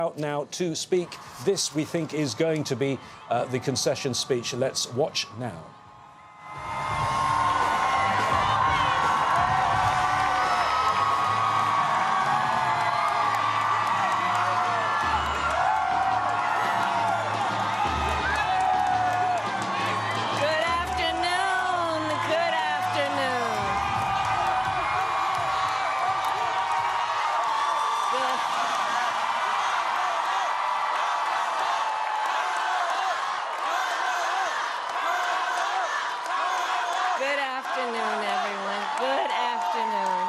Out now to speak. This, we think, is going to be the concession speech. Let's watch now. Good afternoon, everyone. Good afternoon.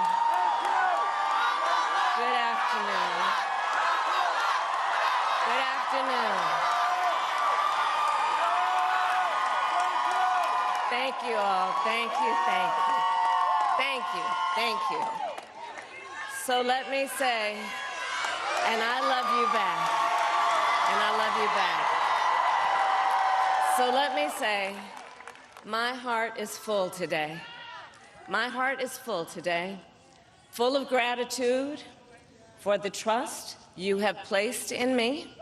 Good afternoon. Good afternoon. Thank you all. Thank you, thank you. Thank you, thank you. So let me say, and I love you back. And I love you back. So let me say, my heart is full today. My heart is full today, full of gratitude for the trust you have placed in me,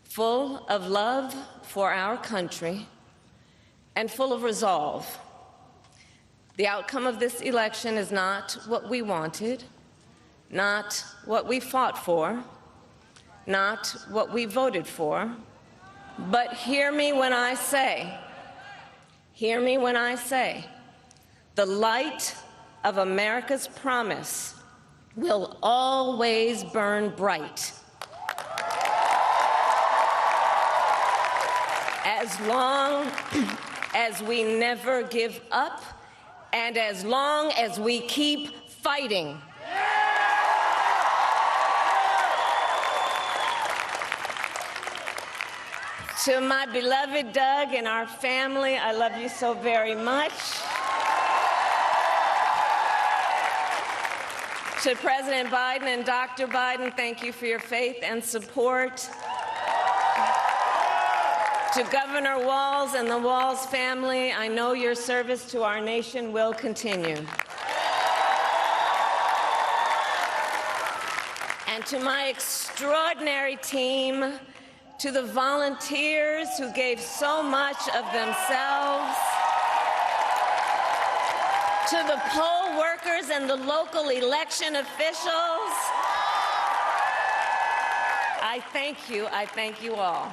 full of love for our country, and full of resolve. The outcome of this election is not what we wanted, not what we fought for, not what we voted for, but hear me when I say, the light of America's promise will always burn bright. As long as we never give up, and as long as we keep fighting. To my beloved Doug and our family, I love you so very much. To President Biden and Dr. Biden, thank you for your faith and support. To Governor Walz and the Walz family, I know your service to our nation will continue. And to my extraordinary team, to the volunteers who gave so much of themselves, to the poll workers and the local election officials, I thank you all.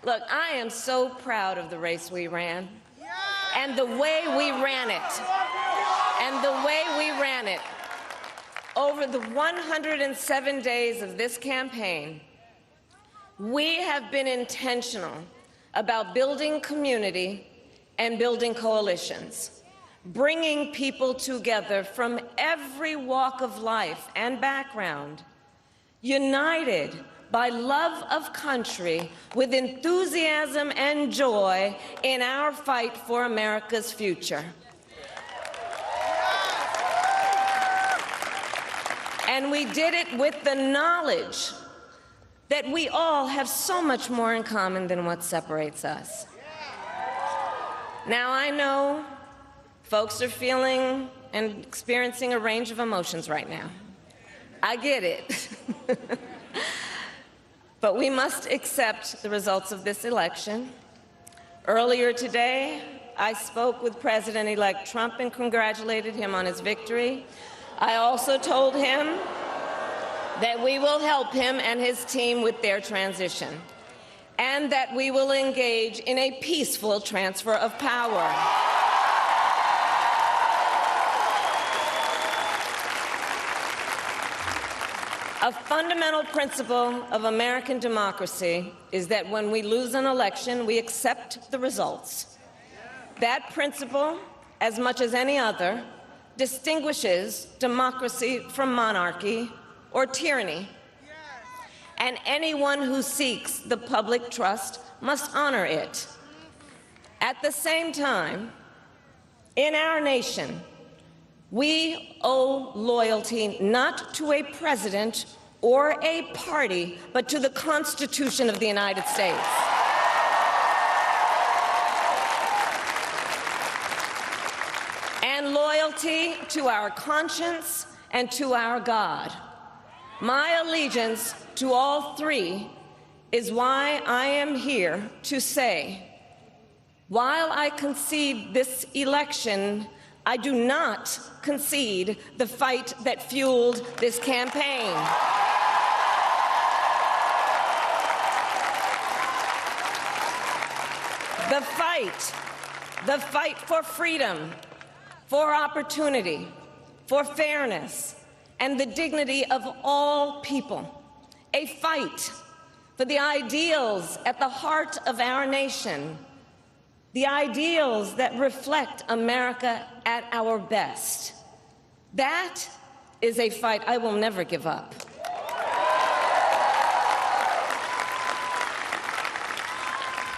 Look, I am so proud of the race we ran, and the way we ran it, Over the 107 days of this campaign, we have been intentional about building community and building coalitions, bringing people together from every walk of life and background, united by love of country with enthusiasm and joy in our fight for America's future. And we did it with the knowledge that we all have so much more in common than what separates us. Now, I know folks are feeling and experiencing a range of emotions right now. I get it. But we must accept the results of this election. Earlier today, I spoke with President-elect Trump and congratulated him on his victory. I also told him that we will help him and his team with their transition, and that we will engage in a peaceful transfer of power. A fundamental principle of American democracy is that when we lose an election, we accept the results. That principle, as much as any other, distinguishes democracy from monarchy or tyranny. And anyone who seeks the public trust must honor it. At the same time, in our nation, we owe loyalty not to a president or a party, but to the Constitution of the United States. And loyalty to our conscience and to our God. My allegiance to all three is why I am here to say, while I concede this election, I do not concede the fight that fueled this campaign. The fight for freedom, for opportunity, for fairness, and the dignity of all people. A fight for the ideals at the heart of our nation, the ideals that reflect America at our best. That is a fight I will never give up.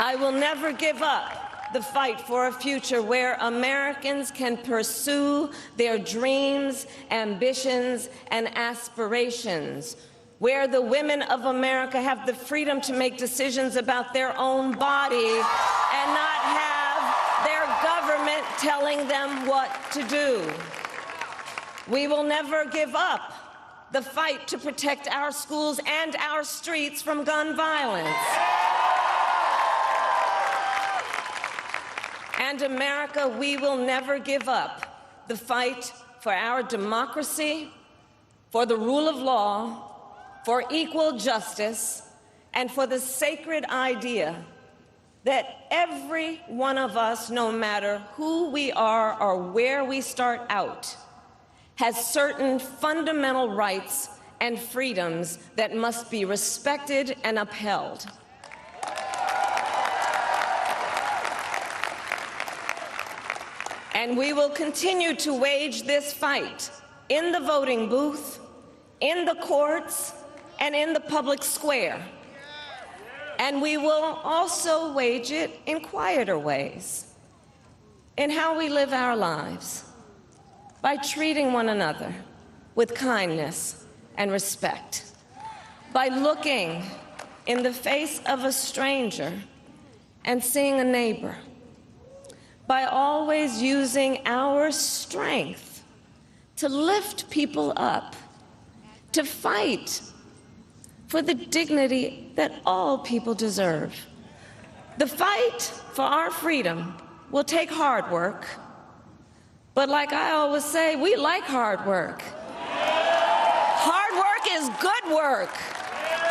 I will never give up the fight for a future where Americans can pursue their dreams, ambitions, and aspirations, where the women of America have the freedom to make decisions about their own body and not have their government telling them what to do. We will never give up the fight to protect our schools and our streets from gun violence. And America, we will never give up the fight for our democracy, for the rule of law, for equal justice, and for the sacred idea that every one of us, no matter who we are or where we start out, has certain fundamental rights and freedoms that must be respected and upheld. And we will continue to wage this fight in the voting booth, in the courts, and in the public square. And we will also wage it in quieter ways, in how we live our lives, by treating one another with kindness and respect, by looking in the face of a stranger and seeing a neighbor, by always using our strength to lift people up, to fight for the dignity that all people deserve. The fight for our freedom will take hard work, but like I always say, we like hard work. Hard work is good work.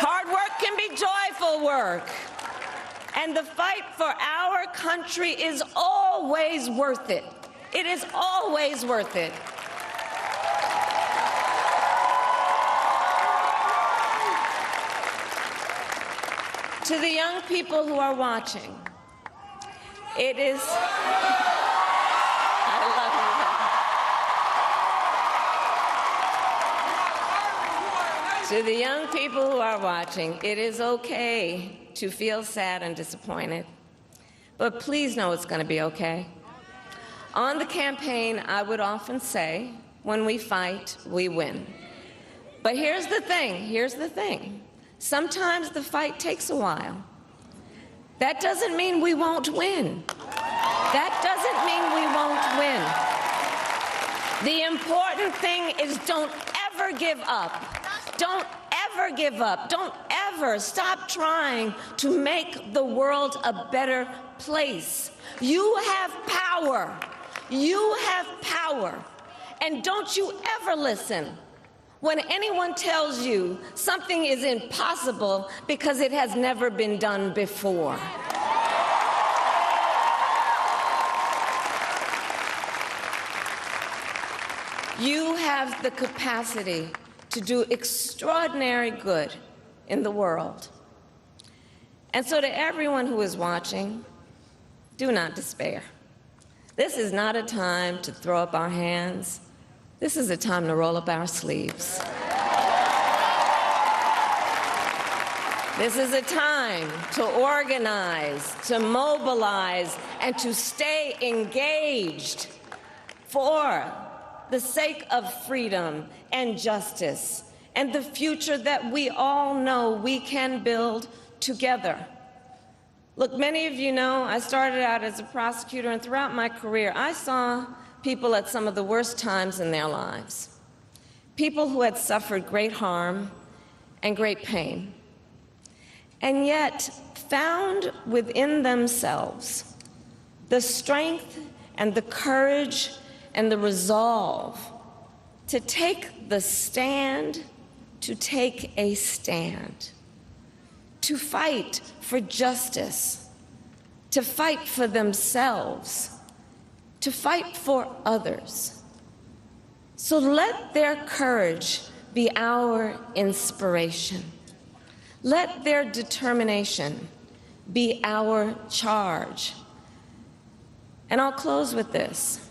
Hard work can be joyful work. And the fight for our country is always worth it. It is always worth it. To the young people who are watching, it is... I love you. To the young people who are watching, it is okay to feel sad and disappointed, but please know it's going to be okay. On the campaign, I would often say, when we fight, we win. But here's the thing. Sometimes the fight takes a while. That doesn't mean we won't win. That doesn't mean we won't win. The important thing is don't ever give up. Don't ever give up. Don't ever stop trying to make the world a better place. You have power. You have power. And don't you ever listen when anyone tells you something is impossible because it has never been done before. You have the capacity to do extraordinary good in the world. And so to everyone who is watching, do not despair. This is not a time to throw up our hands. This is a time to roll up our sleeves. This is a time to organize, to mobilize, and to stay engaged for the sake of freedom and justice and the future that we all know we can build together. Look, many of you know I started out as a prosecutor, and throughout my career, I saw people at some of the worst times in their lives. People who had suffered great harm and great pain, and yet found within themselves the strength and the courage and the resolve to take the stand, to take a stand, to fight for justice, to fight for themselves, to fight for others. So let their courage be our inspiration. Let their determination be our charge. And I'll close with this.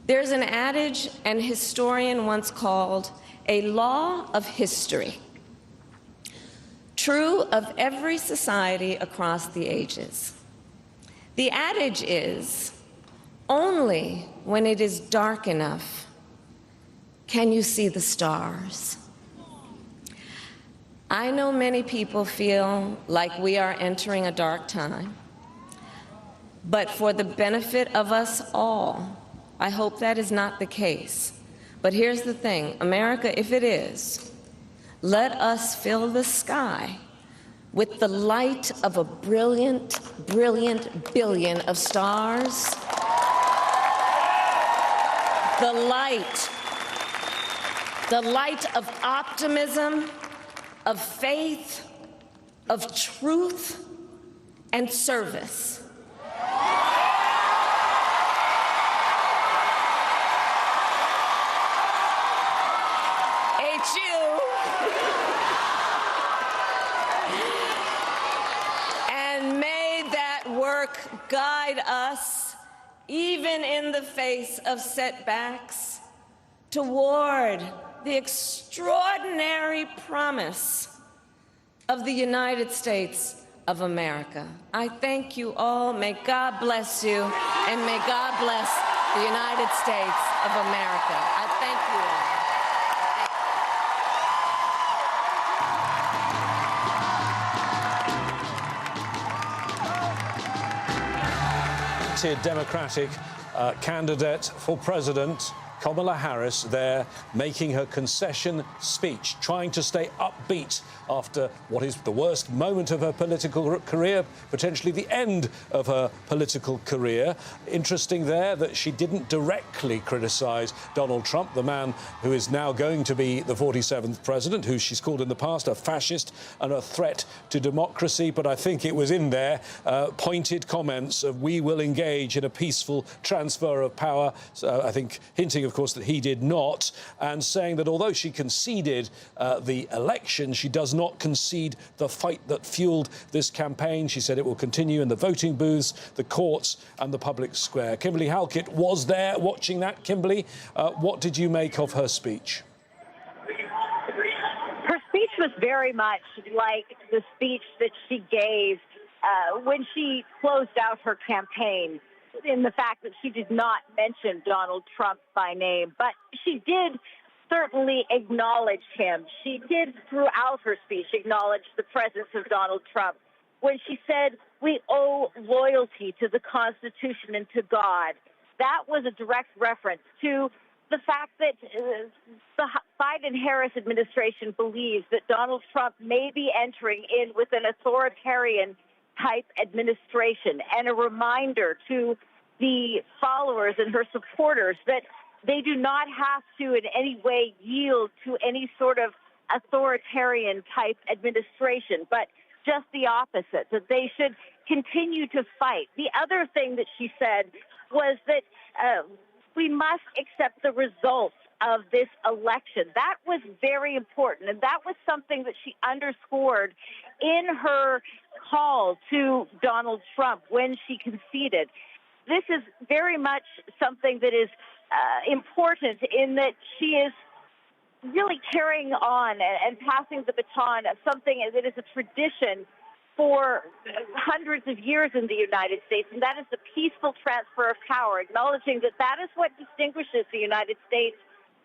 There's an adage an historian once called a law of history, true of every society across the ages. The adage is, only when it is dark enough can you see the stars. I know many people feel like we are entering a dark time, but for the benefit of us all, I hope that is not the case. But here's the thing, America, if it is, let us fill the sky with the light of a brilliant, brilliant billion of stars. The light of optimism, of faith, of truth, and service. And may that work guide us, even in the face of setbacks, toward the extraordinary promise of the United States of America. I thank you all. May God bless you, and may God bless the United States of America. I thank you all. Democratic candidate for president, Kamala Harris, there making her concession speech, trying to stay upbeat after what is the worst moment of her political career, potentially the end of her political career. Interesting there that she didn't directly criticise Donald Trump, the man who is now going to be the 47th president, who she's called in the past a fascist and a threat to democracy. But I think it was in there pointed comments of we will engage in a peaceful transfer of power. So I think hinting, of course, that he did not, and saying that although she conceded the election, she does not concede the fight that fueled this campaign. She said it will continue in the voting booths, the courts and the public square. Kimberly Halkett was there watching that. Kimberly, what did you make of her speech? Her speech was very much like the speech that she gave when she closed out her campaign, in the fact that she did not mention Donald Trump by name, but she did certainly acknowledge him. She did, throughout her speech, acknowledge the presence of Donald Trump when she said, we owe loyalty to the Constitution and to God. That was a direct reference to the fact that the Biden-Harris administration believes that Donald Trump may be entering in with an authoritarian type administration, and a reminder to the followers and her supporters that they do not have to in any way yield to any sort of authoritarian type administration, but just the opposite, that they should continue to fight. The other thing that she said was that we must accept the results of this election. That was very important, and that was something that she underscored in her call to Donald Trump when she conceded. This is very much something that is important in that she is really carrying on and passing the baton of something that is a tradition for hundreds of years in the United States, and that is the peaceful transfer of power, acknowledging that that is what distinguishes the United States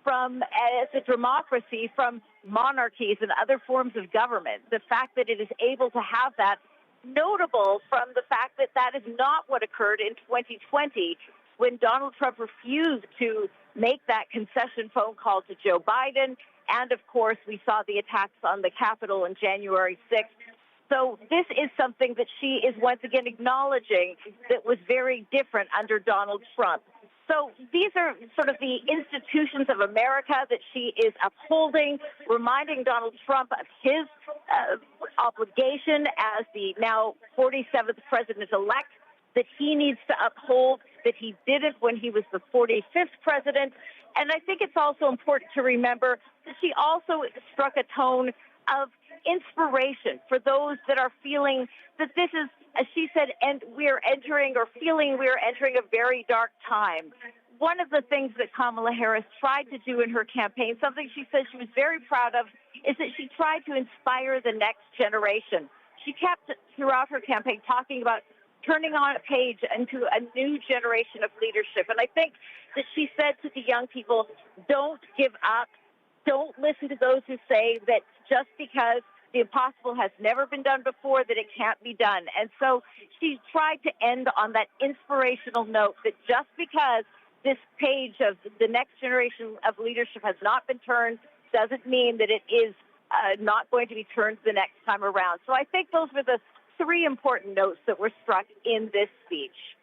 from, as a democracy, from monarchies and other forms of government. The fact that it is able to have that, notable from the fact that that is not what occurred in 2020 when Donald Trump refused to make that concession phone call to Joe Biden, And, of course, we saw the attacks on the Capitol on January 6th. So this is something that she is once again acknowledging that was very different under Donald Trump. So these are sort of the institutions of America that she is upholding, reminding Donald Trump of his obligation as the now 47th president-elect, that he needs to uphold, that he didn't when he was the 45th president. And I think it's also important to remember that she also struck a tone of inspiration for those that are feeling that this is, as she said, and we're entering a very dark time. One of the things that Kamala Harris tried to do in her campaign, something she said she was very proud of, is that she tried to inspire the next generation. She kept throughout her campaign talking about turning on a page into a new generation of leadership. And I think that she said to the young people, don't give up. Don't listen to those who say that just because the impossible has never been done before, that it can't be done. And so she tried to end on that inspirational note that just because this page of the next generation of leadership has not been turned doesn't mean that it is not going to be turned the next time around. So I think those were the three important notes that were struck in this speech.